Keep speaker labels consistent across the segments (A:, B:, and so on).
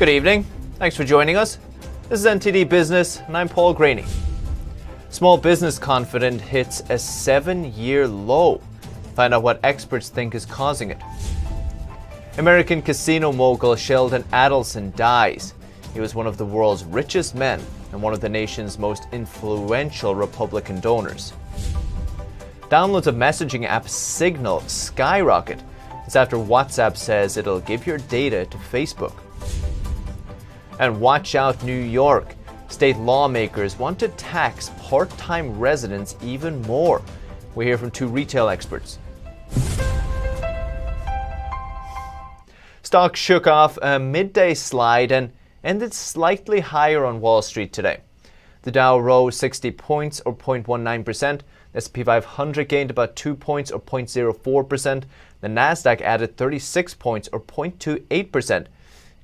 A: Good evening. Thanks for joining us. This is NTD Business, and I'm Paul Graney. Small business confidence hits a 7-year low. Find out what experts think is causing it. American casino mogul Sheldon Adelson dies. He was one of the world's richest men and one of the nation's most influential Republican donors. Downloads of messaging app Signal skyrocket. It's after WhatsApp says it'll give your data to Facebook. And watch out, New York. State lawmakers want to tax part-time residents even more. We hear from two retail experts. Stocks shook off a midday slide and ended slightly higher on Wall Street today. The Dow rose 60 points or 0.19%. The S&P 500 gained about 2 points or 0.04%. The Nasdaq added 36 points or 0.28%.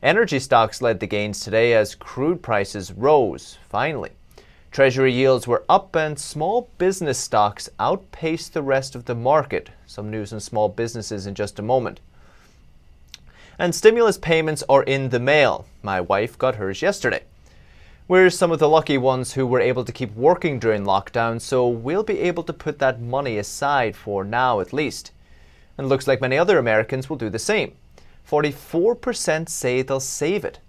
A: Energy stocks led the gains today as crude prices rose, finally. Treasury yields were up and small business stocks outpaced the rest of the market. Some news on small businesses in just a moment. And stimulus payments are in the mail. My wife got hers yesterday. We're some of the lucky ones who were able to keep working during lockdown, so we'll be able to put that money aside for now at least. And it looks like many other Americans will do the same. 44% say they'll save it.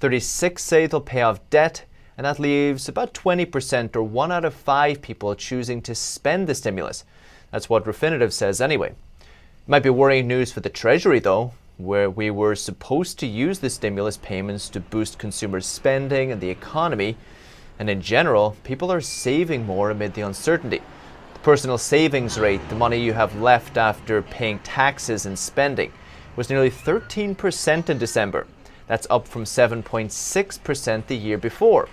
A: 36% say they'll pay off debt, and that leaves about 20% or 1 out of 5 people choosing to spend the stimulus. That's what Refinitiv says anyway. It might be worrying news for the Treasury though, where we were supposed to use the stimulus payments to boost consumer spending and the economy, and in general, people are saving more amid the uncertainty. The personal savings rate, the money you have left after paying taxes and spending, was nearly 13% in December. That's up from 7.6% the year before.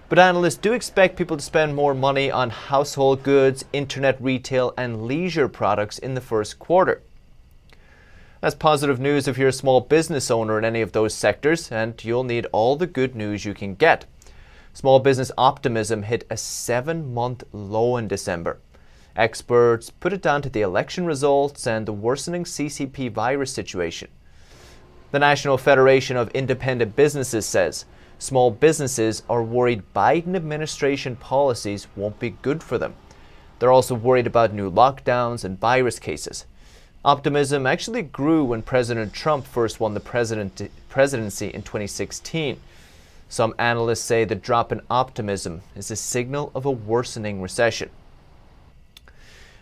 A: But analysts do expect people to spend more money on household goods, internet retail, and leisure products in the first quarter. That's positive news if you're a small business owner in any of those sectors, and you'll need all the good news you can get. Small business optimism hit a 7-month low in December. Experts put it down to the election results and the worsening CCP virus situation. The National Federation of Independent Businesses says small businesses are worried Biden administration policies won't be good for them. They're also worried about new lockdowns and virus cases. Optimism actually grew when President Trump first won the presidency in 2016. Some analysts say the drop in optimism is a signal of a worsening recession.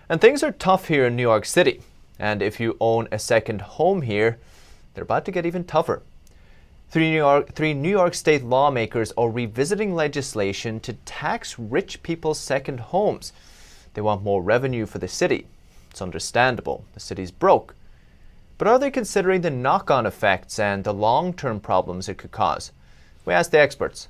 A: And things are tough here in New York City. And if you own a second home here, they're about to get even tougher. Three New York state lawmakers are revisiting legislation to tax rich people's second homes. They want more revenue for the city. It's understandable. The city's broke. But are they considering the knock-on effects and the long-term problems it could cause? We asked the experts.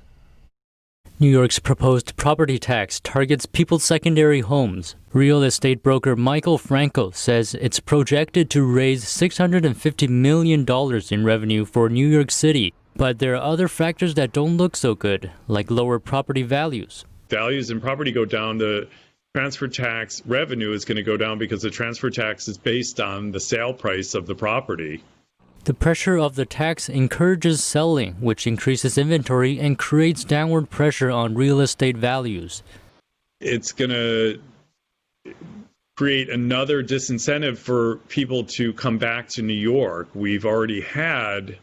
B: New York's proposed property tax targets people's secondary homes. Real estate broker Michael Franco says it's projected to raise $650 million in revenue for New York City. But there are other factors that don't look so good, like lower property values.
C: Values in property go down. The transfer tax revenue is going to go down because the transfer tax is based on the sale price of the property.
B: The pressure of the tax encourages selling, which increases inventory and creates downward pressure on real estate values.
C: It's going to create another disincentive for people to come back to New York. We've already had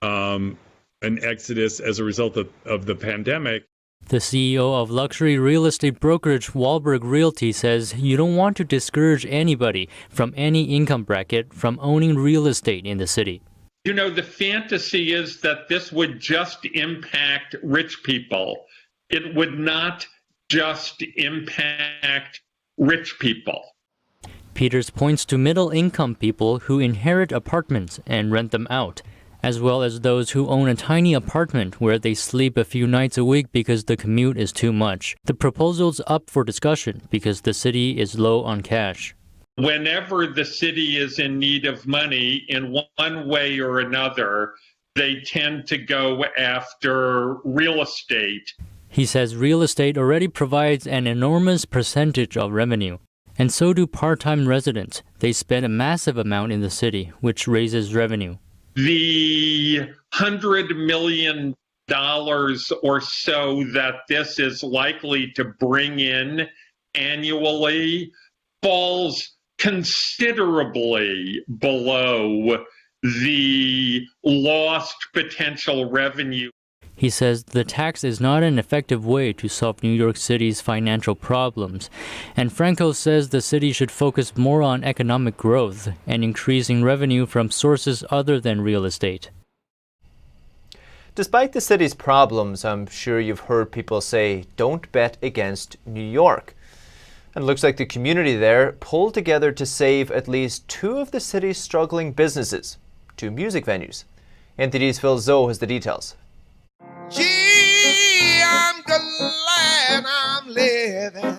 C: an exodus as a result of the pandemic.
B: The CEO of luxury real estate brokerage Wahlberg Realty says you don't want to discourage anybody from any income bracket from owning real estate in the city.
D: You know, the fantasy is that this would just impact rich people. It would not just impact rich people.
B: Peters points to middle-income people who inherit apartments and rent them out, as well as those who own a tiny apartment where they sleep a few nights a week because the commute is too much. The proposal's up for discussion because the city is low on cash.
D: Whenever the city is in need of money in one way or another, they tend to go after real estate.
B: He says real estate already provides an enormous percentage of revenue. And so do part-time residents. They spend a massive amount in the city, which raises revenue.
D: the $100 million or so that this is likely to bring in annually falls considerably below the lost potential revenue.
B: He says the tax is not an effective way to solve New York City's financial problems, and Franco says the city should focus more on economic growth and increasing revenue from sources other than real estate.
A: Despite the city's problems, I'm sure you've heard people say, don't bet against New York. And it looks like the community there pulled together to save at least two of the city's struggling businesses, two music venues. NTD's Phil Zoe has the details.
E: Gee, I'm glad I'm living.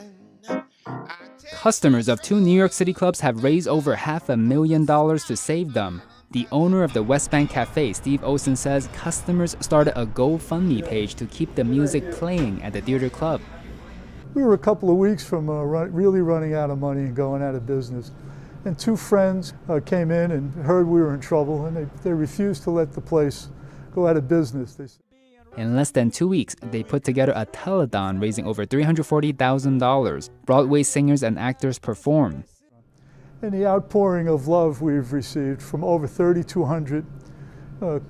F: Customers of two New York City clubs have raised over $500,000 to save them. The owner of the West Bank Cafe, Steve Olson, says customers started a GoFundMe page to keep the music playing at the theater club.
G: We were a couple of weeks from really running out of money and going out of business. And two friends came in and heard we were in trouble, and they refused to let the place go out of business.
F: In less than 2 weeks, they put together a telethon raising over $340,000. Broadway singers and actors performed.
G: And the outpouring of love we've received from over 3,200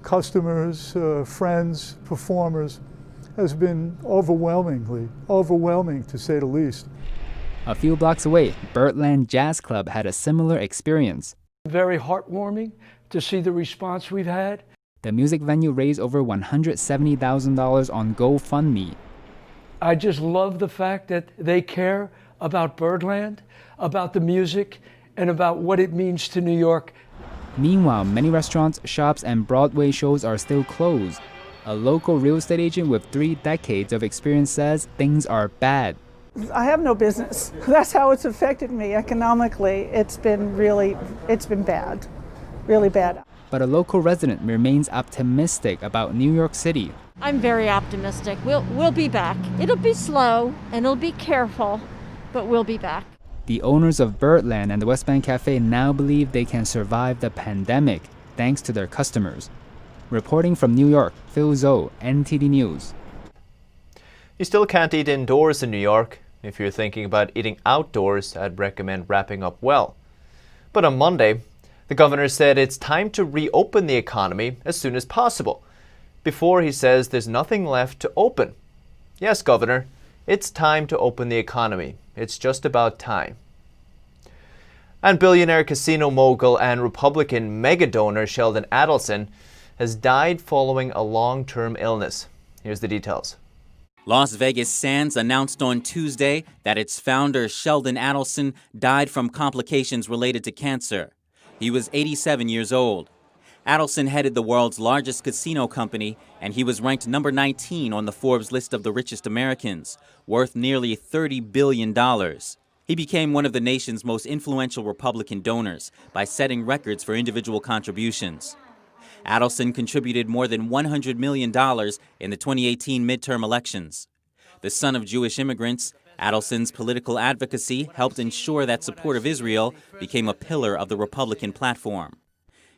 G: customers, friends, performers, has been overwhelming to say the least.
F: A few blocks away, Birdland Jazz Club had a similar experience.
H: Very heartwarming to see the response we've had.
F: The music venue raised over $170,000 on GoFundMe.
H: I just love the fact that they care about Birdland, about the music, and about what it means to New York.
F: Meanwhile, many restaurants, shops, and Broadway shows are still closed. A local real estate agent with 3 decades of experience says things are bad.
I: I have no business. That's how it's affected me economically. It's been bad, really bad.
F: But a local resident remains optimistic about New York City.
J: I'm very optimistic. We'll be back. It'll be slow and it'll be careful, but we'll be back.
F: The owners of Birdland and the West Bank Cafe now believe they can survive the pandemic thanks to their customers. Reporting from New York, Phil Zoe, NTD News.
A: You still can't eat indoors in New York. If you're thinking about eating outdoors, I'd recommend wrapping up well. But on Monday, the governor said it's time to reopen the economy as soon as possible. Before he says there's nothing left to open. Yes, Governor, it's time to open the economy. It's just about time. And billionaire casino mogul and Republican mega donor Sheldon Adelson has died following a long-term illness. Here's the details.
K: Las Vegas Sands announced on Tuesday that its founder, Sheldon Adelson, died from complications related to cancer. He was 87 years old. Adelson headed the world's largest casino company, and he was ranked number 19 on the Forbes list of the richest Americans, worth nearly $30 billion. He became one of the nation's most influential Republican donors by setting records for individual contributions. Adelson contributed more than $100 million in the 2018 midterm elections. The son of Jewish immigrants, Adelson's political advocacy helped ensure that support of Israel became a pillar of the Republican platform.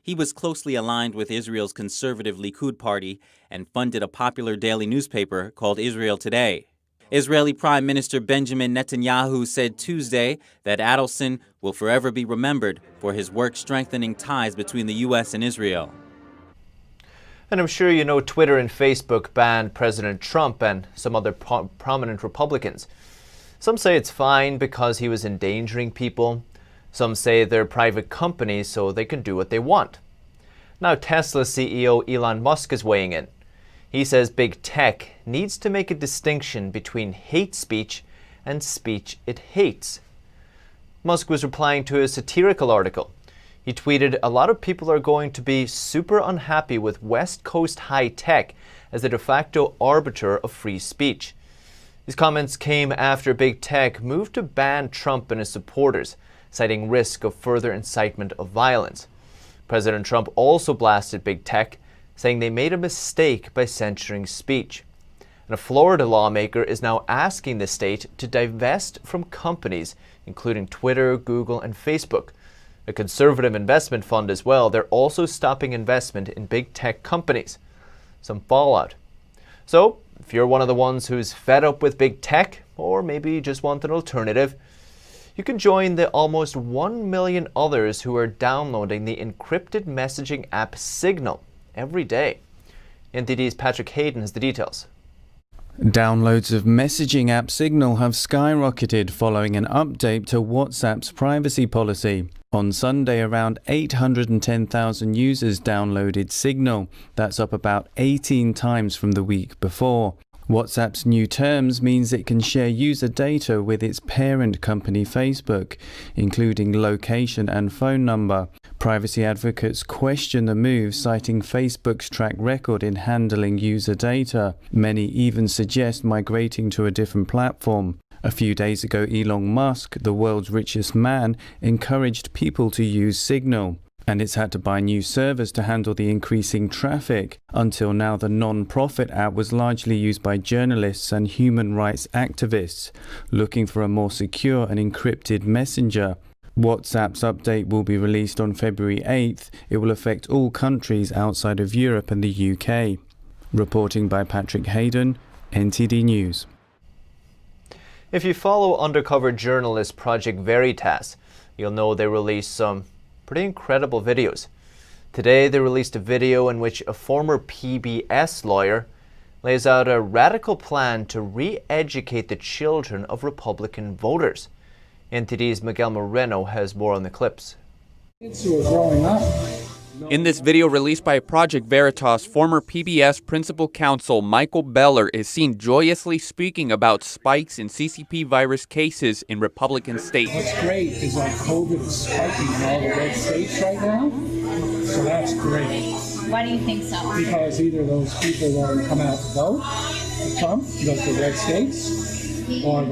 K: He was closely aligned with Israel's conservative Likud party and funded a popular daily newspaper called Israel Today. Israeli Prime Minister Benjamin Netanyahu said Tuesday that Adelson will forever be remembered for his work strengthening ties between the U.S. and Israel.
A: And I'm sure you know Twitter and Facebook banned President Trump and some other prominent Republicans. Some say it's fine because he was endangering people. Some say they're private companies so they can do what they want. Now Tesla CEO Elon Musk is weighing in. He says big tech needs to make a distinction between hate speech and speech it hates. Musk was replying to a satirical article. He tweeted, "A lot of people are going to be super unhappy with West Coast high tech as the de facto arbiter of free speech." His comments came after big tech moved to ban Trump and his supporters, citing risk of further incitement of violence. President Trump also blasted big tech, saying they made a mistake by censoring speech. And a Florida lawmaker is now asking the state to divest from companies including Twitter, Google, and Facebook. A conservative investment fund as well, they're also stopping investment in big tech companies. Some fallout. So, if you're one of the ones who's fed up with big tech, or maybe just want an alternative, you can join the almost 1 million others who are downloading the encrypted messaging app Signal every day. NTD's Patrick Hayden has the details.
L: Downloads of messaging app Signal have skyrocketed following an update to WhatsApp's privacy policy. On Sunday, around 810,000 users downloaded Signal. That's up about 18 times from the week before. WhatsApp's new terms means it can share user data with its parent company Facebook, including location and phone number. Privacy advocates question the move, citing Facebook's track record in handling user data. Many even suggest migrating to a different platform. A few days ago, Elon Musk, the world's richest man, encouraged people to use Signal. And it's had to buy new servers to handle the increasing traffic. Until now, the non-profit app was largely used by journalists and human rights activists looking for a more secure and encrypted messenger. WhatsApp's update will be released on February 8th. It will affect all countries outside of Europe and the UK. Reporting by Patrick Hayden, NTD News.
A: If you follow undercover journalist Project Veritas, you'll know they released some pretty incredible videos. Today they released a video in which a former PBS lawyer lays out a radical plan to re-educate the children of Republican voters. NTD's Miguel Moreno has more on the clips.
M: Kids who are growing up.
N: In this video released by Project Veritas, former PBS principal counsel Michael Beller is seen joyously speaking about spikes in CCP virus cases in Republican states.
M: What's great is that COVID is spiking in all the red states right now, so that's great.
O: Why do you think so?
M: Because either those people won't come out to vote for Trump, because the red states, or a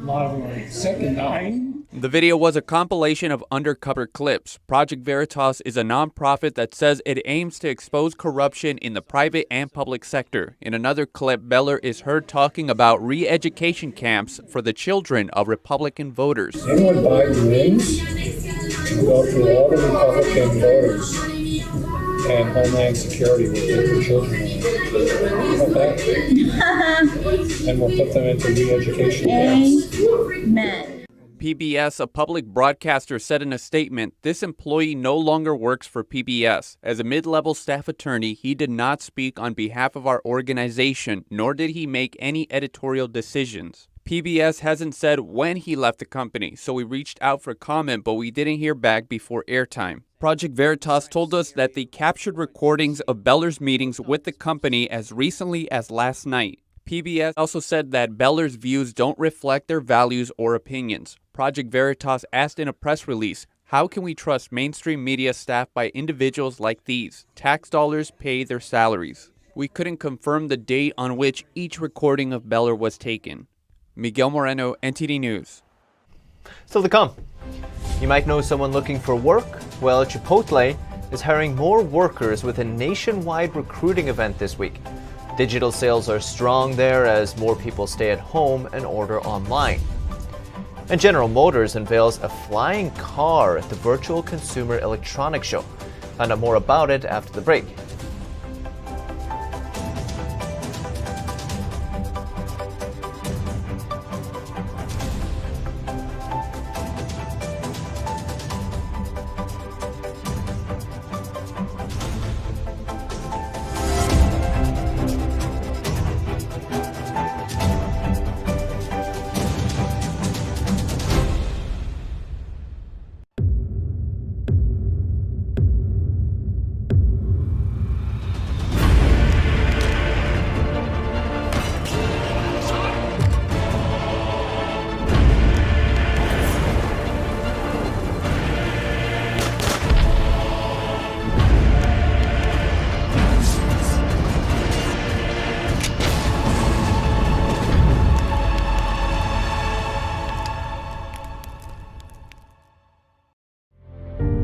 M: lot of them are sick and dying.
N: The video was a compilation of undercover clips. Project Veritas is a nonprofit that says it aims to expose corruption in the private and public sector. In another clip, Beller is heard talking about re-education camps for the children of Republican voters.
M: Anyone Biden wins will go through all the Republican voters, and Homeland Security will take the children away. And we'll put them into re-education camps.
O: Amen.
N: PBS, a public broadcaster, said in a statement, this employee no longer works for PBS. As a mid-level staff attorney, he did not speak on behalf of our organization, nor did he make any editorial decisions. PBS hasn't said when he left the company, so we reached out for comment, but we didn't hear back before airtime. Project Veritas told us that they captured recordings of Beller's meetings with the company as recently as last night. PBS also said that Beller's views don't reflect their values or opinions. Project Veritas asked in a press release, how can we trust mainstream media staffed by individuals like these? Tax dollars pay their salaries. We couldn't confirm the date on which each recording of Beller was taken. Miguel Moreno, NTD News.
A: Still to come. You might know someone looking for work? Well, Chipotle is hiring more workers with a nationwide recruiting event this week. Digital sales are strong there as more people stay at home and order online. And General Motors unveils a flying car at the Virtual Consumer Electronics Show. Find out more about it after the break.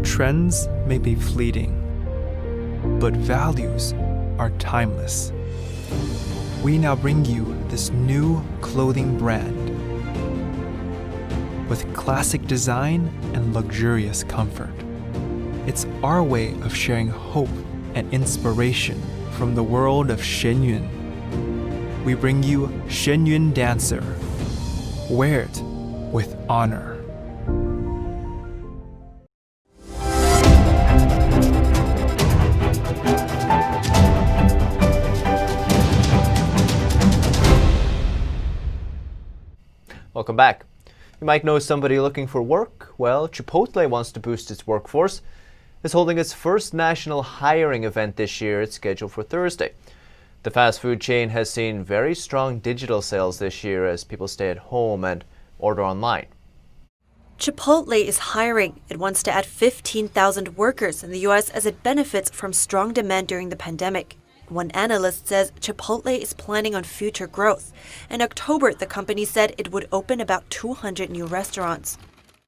P: Trends may be fleeting, but values are timeless. We now bring you this new clothing brand with classic design and luxurious comfort. It's our way of sharing hope and inspiration from the world of Shenyun. We bring you Shenyun Dancer. Wear it with honor.
A: Welcome back. You might know somebody looking for work. Well, Chipotle wants to boost its workforce. It's holding its first national hiring event this year. It's scheduled for Thursday. The fast food chain has seen very strong digital sales this year as people stay at home and order online.
Q: Chipotle is hiring. It wants to add 15,000 workers in the U.S. as it benefits from strong demand during the pandemic. One analyst says Chipotle is planning on future growth. In October, the company said it would open about 200 new restaurants.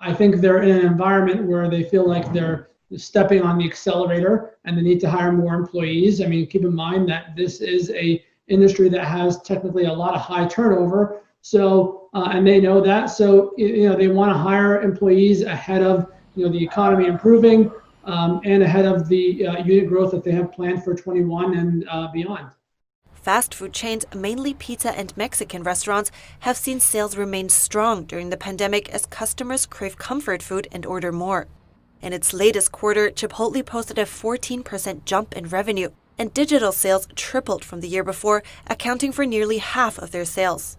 R: I think they're in an environment where they feel like they're stepping on the accelerator and they need to hire more employees. I mean, keep in mind that this is an industry that has technically a lot of high turnover. So, and they know that. So, they want to hire employees ahead of, the economy improving. And ahead of the unit growth that they have planned for 21 and beyond.
Q: Fast food chains, mainly pizza and Mexican restaurants, have seen sales remain strong during the pandemic as customers crave comfort food and order more. In its latest quarter, Chipotle posted a 14% jump in revenue, and digital sales tripled from the year before, accounting for nearly half of their sales.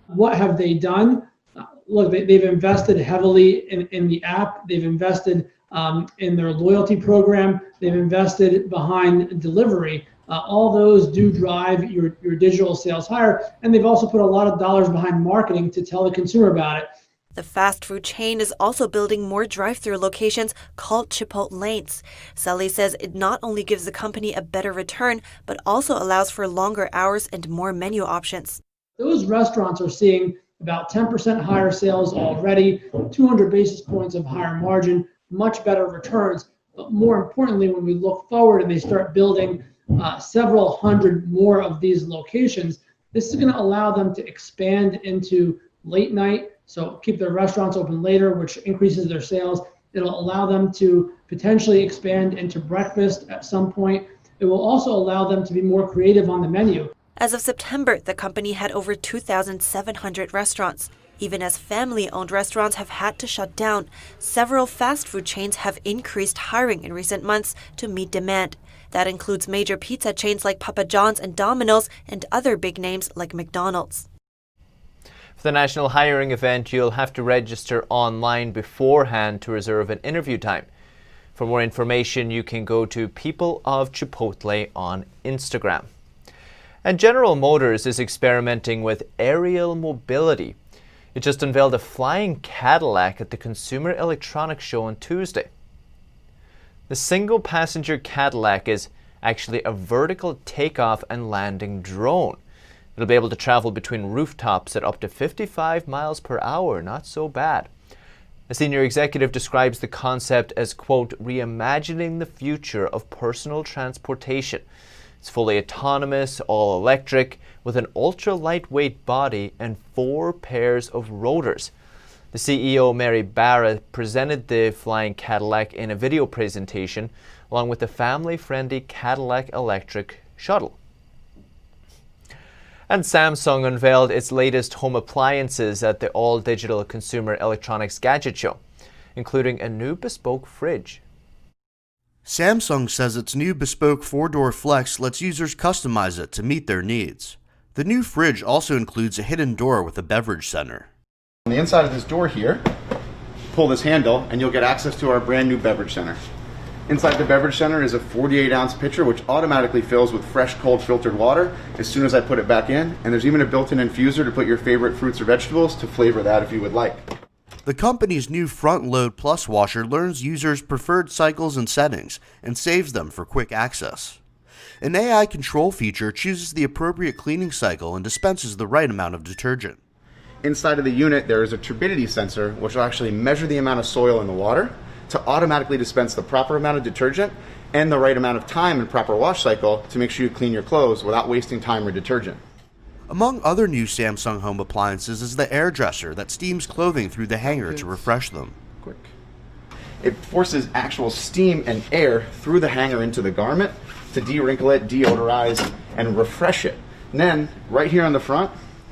R: What have they done? Look, they've invested heavily in the app. They've invested in their loyalty program. They've invested behind delivery. All those do drive your digital sales higher. And they've also put a lot of dollars behind marketing to tell the consumer about it.
Q: The fast food chain is also building more drive-through locations called Chipotlanes. Sully says it not only gives the company a better return, but also allows for longer hours and more menu options.
R: Those restaurants are seeing about 10% higher sales already, 200 basis points of higher margin, much better returns. But more importantly, when we look forward and they start building several hundred more of these locations, this is going to allow them to expand into late night, so keep their restaurants open later, which increases their sales. It'll allow them to potentially expand into breakfast at some point. It will also allow them to be more creative on the menu.
Q: As of September, the company had over 2,700 restaurants. Even as family-owned restaurants have had to shut down, several fast food chains have increased hiring in recent months to meet demand. That includes major pizza chains like Papa John's and Domino's and other big names like McDonald's.
A: For the national hiring event, you'll have to register online beforehand to reserve an interview time. For more information, you can go to People of Chipotle on Instagram. And General Motors is experimenting with aerial mobility. It just unveiled a flying Cadillac at the Consumer Electronics Show on Tuesday. The single-passenger Cadillac is actually a vertical takeoff and landing drone. It'll be able to travel between rooftops at up to 55 miles per hour. Not so bad. A senior executive describes the concept as, quote, reimagining the future of personal transportation. It's fully autonomous, all electric, with an ultra-lightweight body and 4 pairs of rotors. The CEO, Mary Barra, presented the flying Cadillac in a video presentation, along with the family-friendly Cadillac electric shuttle. And Samsung unveiled its latest home appliances at the all-digital Consumer Electronics Gadget Show, including a new bespoke fridge.
S: Samsung says its new bespoke 4-door Flex lets users customize it to meet their needs. The new fridge also includes a hidden door with a beverage center.
T: On the inside of this door here, pull this handle and you'll get access to our brand new beverage center. Inside the beverage center is a 48-ounce pitcher which automatically fills with fresh, cold filtered water as soon as I put it back in. And there's even a built-in infuser to put your favorite fruits or vegetables to flavor that if you would like.
S: The company's new Front Load Plus washer learns users' preferred cycles and settings and saves them for quick access. An AI control feature chooses the appropriate cleaning cycle and dispenses the right amount of detergent.
T: Inside of the unit there is a turbidity sensor which will actually measure the amount of soil in the water to automatically dispense the proper amount of detergent and the right amount of time and proper wash cycle to make sure you clean your clothes without wasting time or detergent.
S: Among other new Samsung home appliances is the air dresser that steams clothing through the hanger to refresh them.
T: it forces actual steam and air through the hanger into the garment to de-wrinkle it, deodorize, and refresh it. And then, right here on the front,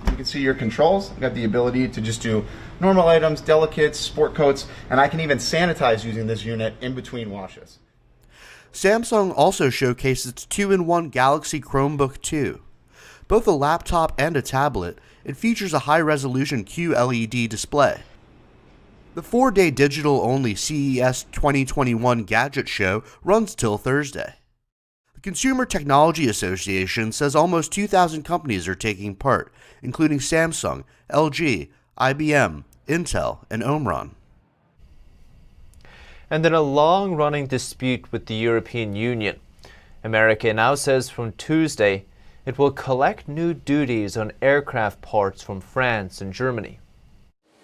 T: you can see your controls. I've got the ability to just do normal items, delicates, sport coats, and I can even sanitize using this unit in between washes.
S: Samsung also showcased its 2-in-1 Galaxy Chromebook 2. Both a laptop and a tablet, it features a high-resolution QLED display. The 4-day digital-only CES 2021 Gadget Show runs till Thursday. The Consumer Technology Association says almost 2,000 companies are taking part, including Samsung, LG, IBM, Intel, and Omron.
A: And in a long-running dispute with the European Union, America now says from Tuesday it will collect new duties on aircraft parts from France and Germany.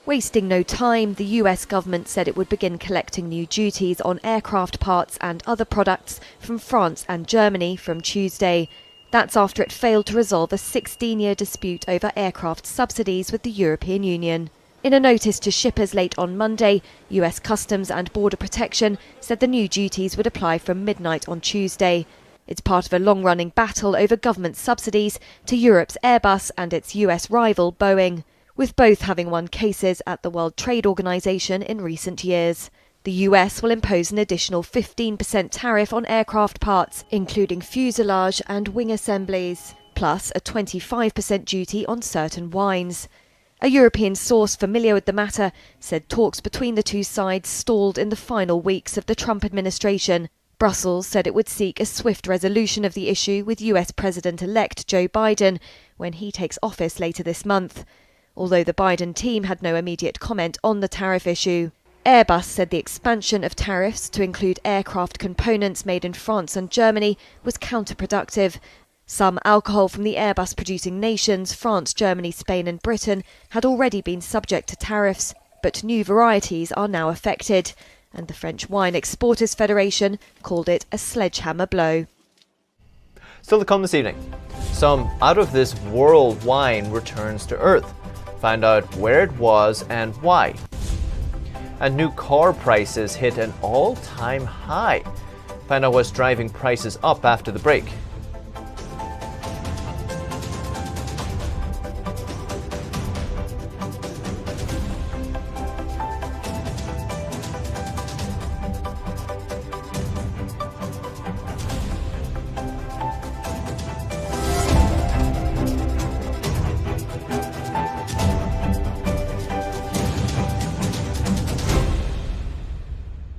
U: Wasting no time, the US government said it would begin collecting new duties on aircraft parts and other products from France and Germany from Tuesday. That's after it failed to resolve a 16-year dispute over aircraft subsidies with the European Union. In a notice to shippers late on Monday, US Customs and Border Protection said the new duties would apply from midnight on Tuesday. It's part of a long-running battle over government subsidies to Europe's Airbus and its US rival Boeing, with both having won cases at the World Trade Organization in recent years. The US will impose an additional 15% tariff on aircraft parts, including fuselage and wing assemblies, plus a 25% duty on certain wines. A European source familiar with the matter said talks between the two sides stalled in the final weeks of the Trump administration. Brussels said it would seek a swift resolution of the issue with US President-elect Joe Biden when he takes office later this month, although the Biden team had no immediate comment on the tariff issue. Airbus said the expansion of tariffs to include aircraft components made in France and Germany was counterproductive. Some alcohol from the Airbus-producing nations, France, Germany, Spain and Britain, had already been subject to tariffs, but new varieties are now affected, and the French Wine Exporters Federation called it a sledgehammer blow.
A: Still to come this evening, some out-of-this-world wine returns to Earth. Find out where it was and why. And new car prices hit an all-time high. Find out what's driving prices up after the break.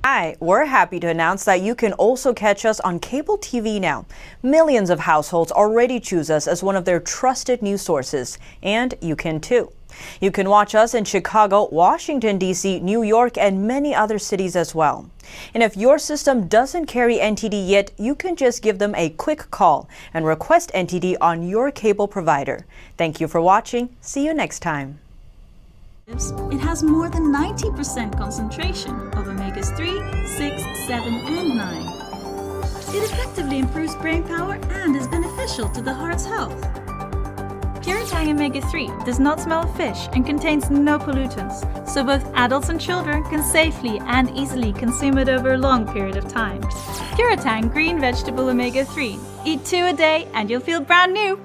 V: Hi, we're happy to announce that you can also catch us on cable TV now. Millions of households already choose us as one of their trusted news sources, and you can too. You can watch us in Chicago, Washington, D.C., New York, and many other cities as well. And if your system doesn't carry NTD yet, you can just give them a quick call and request NTD on your cable provider. Thank you for watching. See you next time.
O: It has more than 90% concentration of omegas 3, 6, 7, and 9. It effectively improves brain power and is beneficial to the heart's health. Puretang Omega 3 does not smell of fish and contains no pollutants, so both adults and children can safely and easily consume it over a long period of time. Puretang Green Vegetable Omega 3. Eat 2 a day and you'll feel brand new!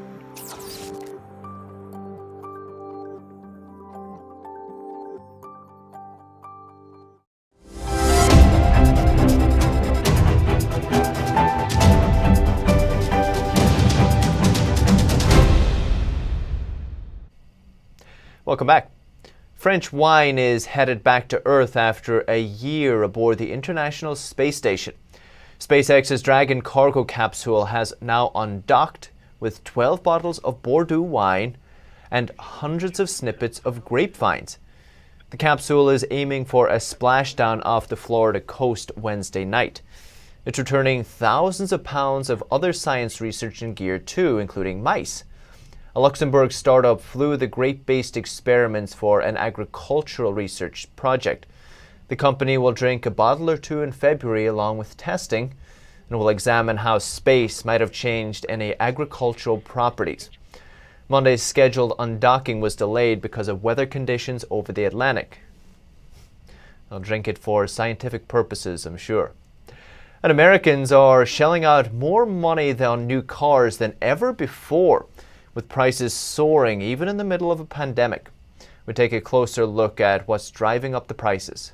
A: Welcome back. French wine is headed back to Earth after a year aboard the International Space Station. SpaceX's Dragon cargo capsule has now undocked with 12 bottles of Bordeaux wine and hundreds of snippets of grapevines. The capsule is aiming for a splashdown off the Florida coast Wednesday night. It's returning thousands of pounds of other science research and gear too, including mice. A Luxembourg startup flew the grape-based experiments for an agricultural research project. The company will drink a bottle or two in February along with testing, and will examine how space might have changed any agricultural properties. Monday's scheduled undocking was delayed because of weather conditions over the Atlantic. They'll drink it for scientific purposes, I'm sure. And Americans are shelling out more money on new cars than ever before, with prices soaring even in the middle of a pandemic. We take a closer look at what's driving up the prices.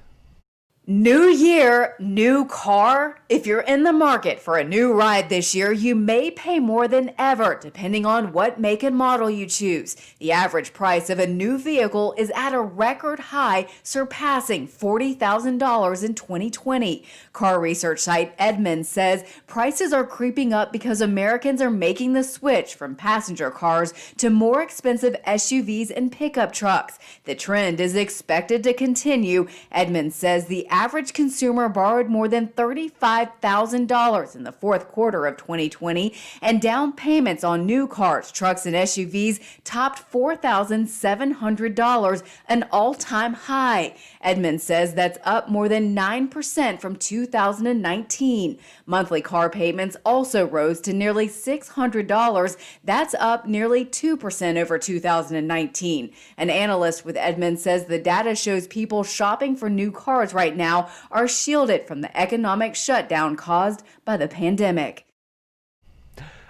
C: New year, new car. If you're in the market for a new ride this year, you may pay more than ever, depending on what make and model you choose. The average price of a new vehicle is at a record high, surpassing $40,000 in 2020. Car research site Edmunds says prices are creeping up because Americans are making the switch from passenger cars to more expensive SUVs and pickup trucks. The trend is expected to continue. Edmunds says the average consumer borrowed more than $35,000 in the fourth quarter of 2020, and down payments on new cars, trucks, and SUVs topped $4,700, an all-time high. Edmunds says that's up more than 9% from 2019. Monthly car payments also rose to nearly $600. That's up nearly 2% over 2019. An analyst with Edmunds says the data shows people shopping for new cars right now are shielded from the economic shutdown caused by the pandemic.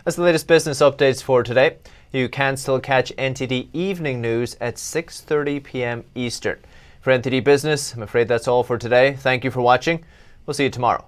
A: That's the latest business updates for today. You can still catch NTD Evening News at 6:30 p.m. Eastern. For NTD Business, I'm afraid that's all for today. Thank you for watching. We'll see you tomorrow.